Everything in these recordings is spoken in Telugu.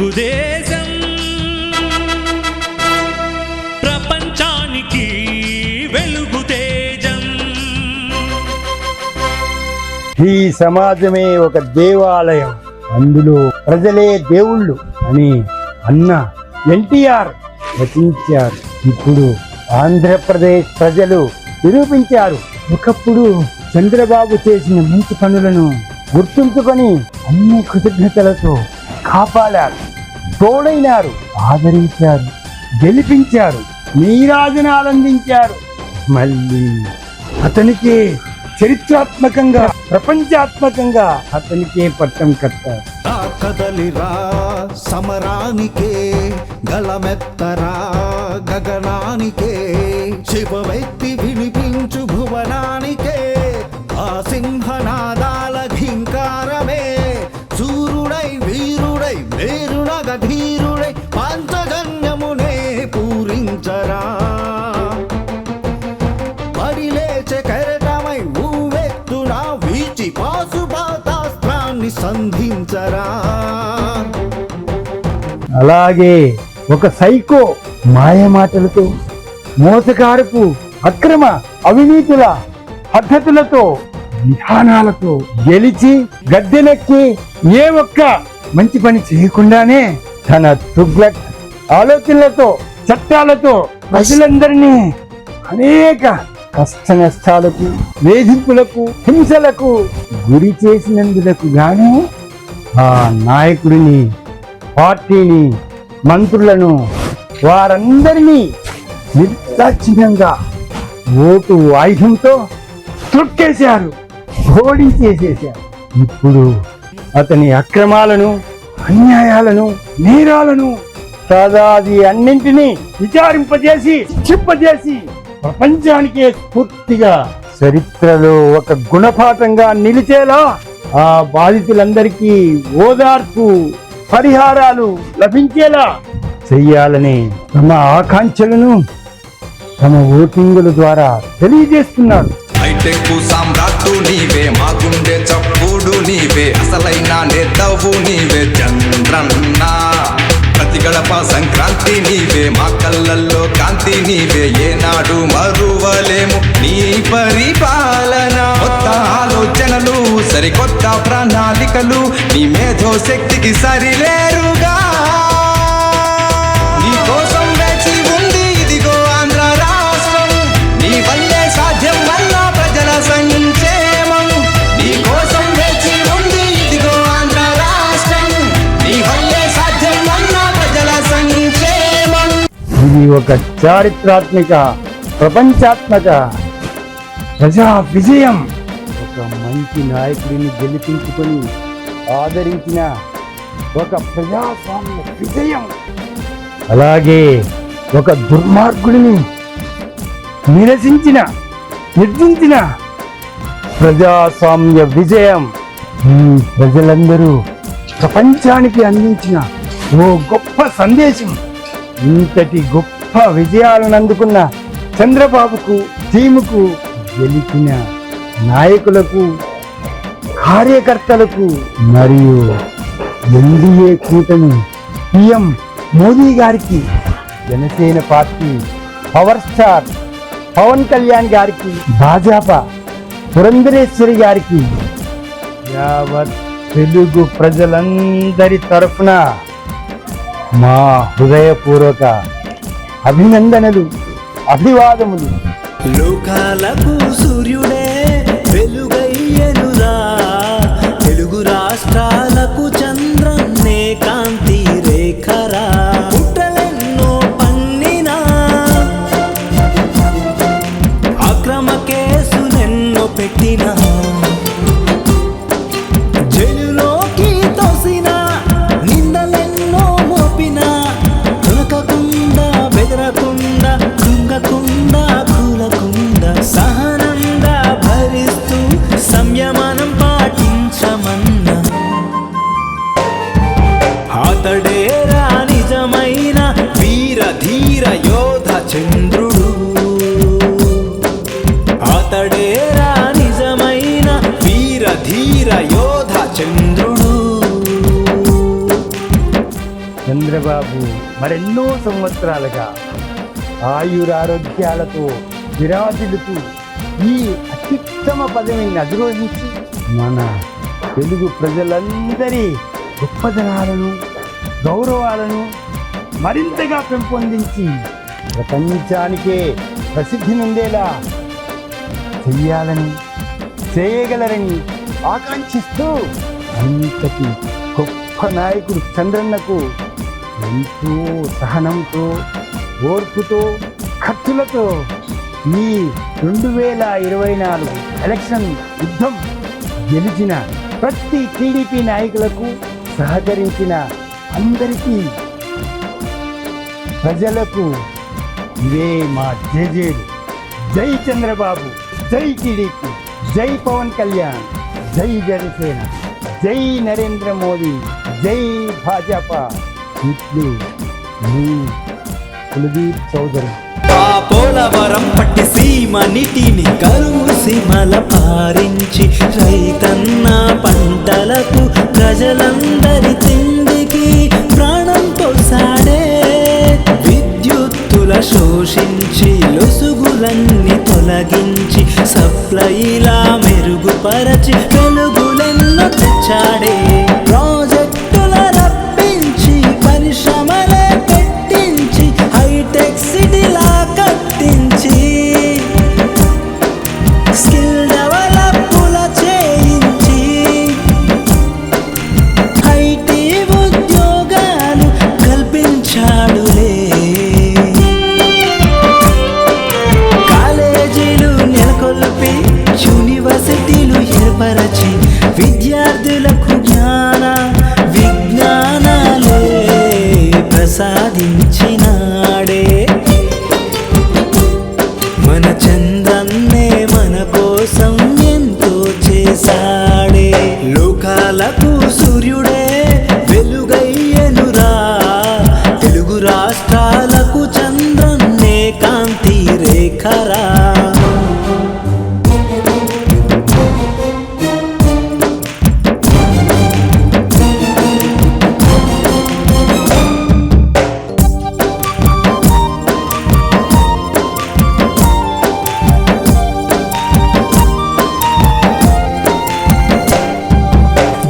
తెలుగుదేశం ప్రపంచానికి వెలుగు తేజం. ఈ సమాజమే ఒక దేవాలయం, అందులో ప్రజలే దేవుళ్ళు అని అన్న ఎన్టీఆర్ రచించారు. ఇప్పుడు ఆంధ్రప్రదేశ్ ప్రజలు నిరూపించారు. ఒకప్పుడు చంద్రబాబు చేసిన మంచి పనులను గుర్తుంచుకొని అన్ని కృతజ్ఞతలతో కాపాడారు, తోడైనారు, ఆదరించారు, గెలిపించారు, నీరాజనాలందించారు. మళ్ళీ అతనికే చరిత్రాత్మకంగా, ప్రపంచాత్మకంగా అతనికే పట్టం కట్టారు. కదలిరా సమరానికే, గళమెత్తరా గగనానికే, శివవెత్తి వినిపించు భువనానికే, ఆ సింహనాదాల ఘీంకారమే, సూర్యుడై వీరుడై మేరునగ ధీరుడై పంచజన్యమునే పూరించరా. పరిలేచే కెరటమై ఊవెత్తున వీచి పాశుపాతాస్త్రాన్ని సంధించరా. అలాగే ఒక సైకో మాయమాటలతో, మోసకారపు అక్రమ అవినీతుల పద్ధతులతో, విధానాలతో గెలిచి గద్దెనెక్కి ఏ ఒక్క మంచి పని చేయకుండానే తన తుగ్లక్ ఆలోచనలతో, చట్టాలతో ప్రజలందరినీ అనేక కష్ట నష్టాలకు, వేధింపులకు, హింసలకు గురి చేసినందులకు గాను ఆ నాయకుడిని, పార్టీని, మంత్రులను, వారందరినీ నిర్దాక్షిణ్యంగా ఓటు ఆయుధంతో తొక్కేశారు, ఓడించేసేశారు. ఇప్పుడు అతని అక్రమాలను, అన్యాయాలను, నేరాలను, సాదాది అన్నింటినీ విచారింపజేసి, శిక్షింపజేసి ప్రపంచానికే పూర్తిగా చరిత్రలో ఒక గుణపాఠంగా నిలిచేలా ఆ బాధితులందరికీ ఓదార్పు, పరిహారాలు లభించేలా చెయ్యాలని తమ ఆకాంక్షలను తమ ఓటింగుల ద్వారా తెలియజేస్తున్నారు. హైటెక్ సామ్రాట్టు నీవే, మా గుండె చప్పుడు నీవే, అసలైన నేతవు నీవే చంద్రన్న. ప్రతి గడప సంక్రాంతి నీవే, మా కళ్ళల్లో కాంతి నీవే, ఏనాడు మరువలేము నీ పరిపాలన. కొత్త ఆలోచనలు, సరికొత్త ప్రణాళికలు, నీ మేధో శక్తికి సరిలేరుగా. నీ కోసం వేచి ఉంది ఇదిగో ఆంధ్ర రాష్ట్రం, నీ వల్లే సాధ్యం వల్ల ప్రజల సంక్షేమం. నీ కోసం వేచి ఉంది ఇదిగో ఆంధ్ర రాష్ట్రం, నీ వల్లే సాధ్యం వల్ల ప్రజల సంక్షేమం. ఇది ఒక చారిత్రాత్మక, ప్రపంచాత్మక ప్రజా విజయం. ఒక మంచి నాయకుడిని గెలిపించుకొని ఆదరించిన ఒక ప్రజాస్వామ్య విజయం. అలాగే ఒక దుర్మార్గుడిని నిర్జించిన ప్రజాస్వామ్య విజయం. ఈ ప్రజలందరూ ప్రపంచానికి అందించిన ఓ గొప్ప సందేశం. ఇంతటి గొప్ప విజయాలను అందుకున్న చంద్రబాబుకు, టీముకు, గెలిచిన నాయకులకు, కార్యకర్తలకు మరియు ఎన్డీఏ కూటమి పిఎం మోదీ గారికి, Janasena party power star Pawan Kalyan గారికి, భాజపా పురంధరేశ్వరి గారికి, యావత్ తెలుగు ప్రజలందరి తరఫున మా హృదయపూర్వక అభినందనలు, అభివాదములు. లోకాలకు సూర్యుడే వెలుగయ్యనురా, తెలుగు రాష్ట్రాలకు చంద్రన్నే కాంతి రేఖరా. పుట్టలెన్నో పన్నినా, అక్రమ కేసులెన్నో పెట్టినా, జైలులోకి తోసిన నిందలెన్నో మోపినా, తొలకకుండా బెదరకుండా కృంగకుండా కూలకుండా సహనంగా భరిస్తూ చంద్రబాబు మరెన్నో సంవత్సరాలుగా ఆయురారోగ్యాలతో విరాజిల్లుతూ ఈ అత్యుత్తమ పదవిని అధిరోహించి మన తెలుగు ప్రజలందరి గొప్పదనాలను గౌరవాలను మరింతగా పెంపొందించి ప్రపంచానికే ప్రసిద్ధి నొందేలా చెయ్యాలని చేయగలరని ఆకాంక్షిస్తూ అంతటి గొప్ప నాయకుడు చంద్రన్నకు ఎంతో సహనంతో ఓర్పుతో ఖర్చులతో ఈ 2024 ఎలక్షన్ యుద్ధం గెలిచిన ప్రతి టీడీపీ నాయకులకు సహకరించిన అందరికీ ప్రజలకు ఇవే మా జేజేలు. జై చంద్రబాబు, జై టీడీపీ, జై పవన్ కళ్యాణ్, జై జనసేన, జై నరేంద్ర మోదీ, జై భాజపా. ఇట్లు మీ కులదీప్ చౌదరి. ఆ పోలవరం పట్టి సీమ నీటిని కరువు సీమల పారించి రైతన్న పంటలకు ప్రజలందరి తిండికి ప్రాణం పోసాడే. విద్యుత్తుల శోషించి లొసుగులన్నీ తొలగించి సప్లైలా మెరుగుపరచి వెలుగులెన్నో తెచ్చాడే. ప్రాజెక్టుల రప్పించి పరిశ్రమలే పెట్టించి హైటెక్ సిటీలా కట్టించి స్కిల్ డెవలప్ల చేయించి ఐటీ ఉద్యోగాలు కల్పించాడులే. కాలేజీలు నెలకొల్పి యూనివర్సిటీలు ఏర్పరచి విద్యార్థులకు జ్ఞాన విజ్ఞానాలే ప్రసాదించినాడే. మన చంద్రన్నే మన కోసం ఎంతో చేశాడే. లోకాలకు సూర్యుడే వెలుగయ్యనురా, తెలుగు రాష్ట్రాలకు చంద్రన్నే కాంతి రేఖరా.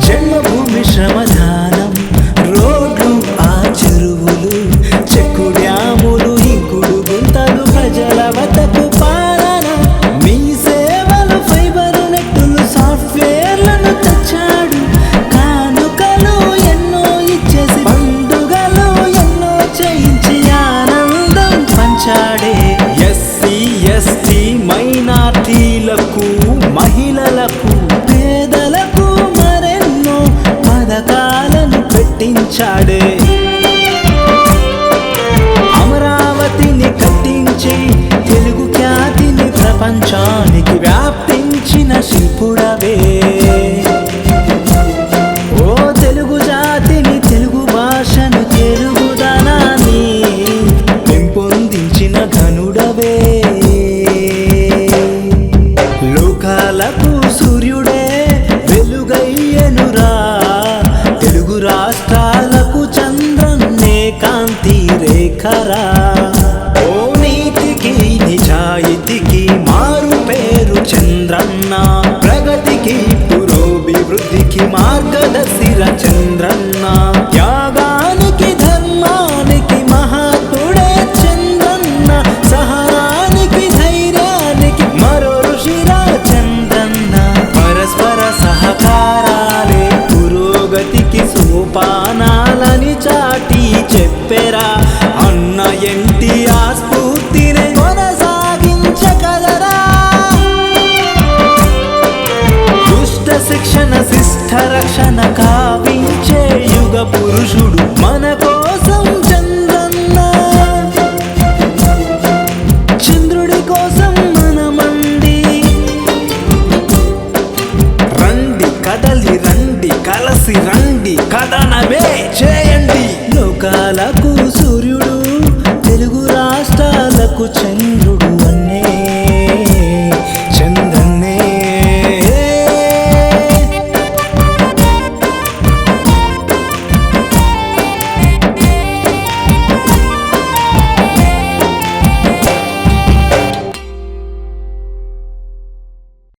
జన్మభూమి శ్రమదానం, రోడ్లు ఆ చెరువులు, చెక్కు డ్యాములు, ఇంకుడు గుంతలు, ప్రజల వద్దకు పాలన. మీ సేవలు ఫైబరు నెట్టులు, సాఫ్ట్వేర్లను తెచ్చాడు. కానుకలు ఎన్నో ఇచ్చేసి పండుగలు ఎన్నో చేయించి ఆనందం పంచాడే. ఎస్సీ ఎస్టీ మైనార్టీలకు, మహిళలకు, పేదలకు మరెన్నో పథకాలను పెట్టించాడే. అమరావతిని కట్టించి తెలుగు ఖ్యాతిని ప్రపంచానికి వ్యాప్తించిన శిల్పుడవే. ఓ తెలుగు జాతిని, తెలుగు భాషను, తెలుగుదనాన్ని పెంపొందించిన ఘనుడవే. లోకాలకు సూర్యుడే వెలుగయ్యనురా, తెలుగు రాష్ట్రాలకు చంద్రన్నే కాంతి రేఖరా. ఓ నీతికి నిజాయితీకి మారు పేరు చంద్రన్న, ప్రగతికి పురోభివృద్ధికి మార్గదర్శిర చంద్రన్న. త్యాగానికి ధర్మానికి మహాత్ముడే చంద్రన్న, సహనానికి ధైర్యానికి మరో ఋషిరా చంద్రన్న. పరస్పర సహకారాలే పురోగతికి సోపానాలని చాటి చెప్పెరా. అన్న ఎన్టీఆర్ స్ఫూర్తిని కొనసాగించగలరా. దుష్ట శిక్షణ శిష్ట రక్షణ కావించే యుగ పురుషుడు మన కోసం చంద్రన్న. చంద్రుడి కోసం మనమండి రండి, కదలి రండి, కలసి రండి, కథనమే చేయండి. లోకాలకు సూర్యుడు, తెలుగు రాష్ట్రాలకు చంద్రుడు.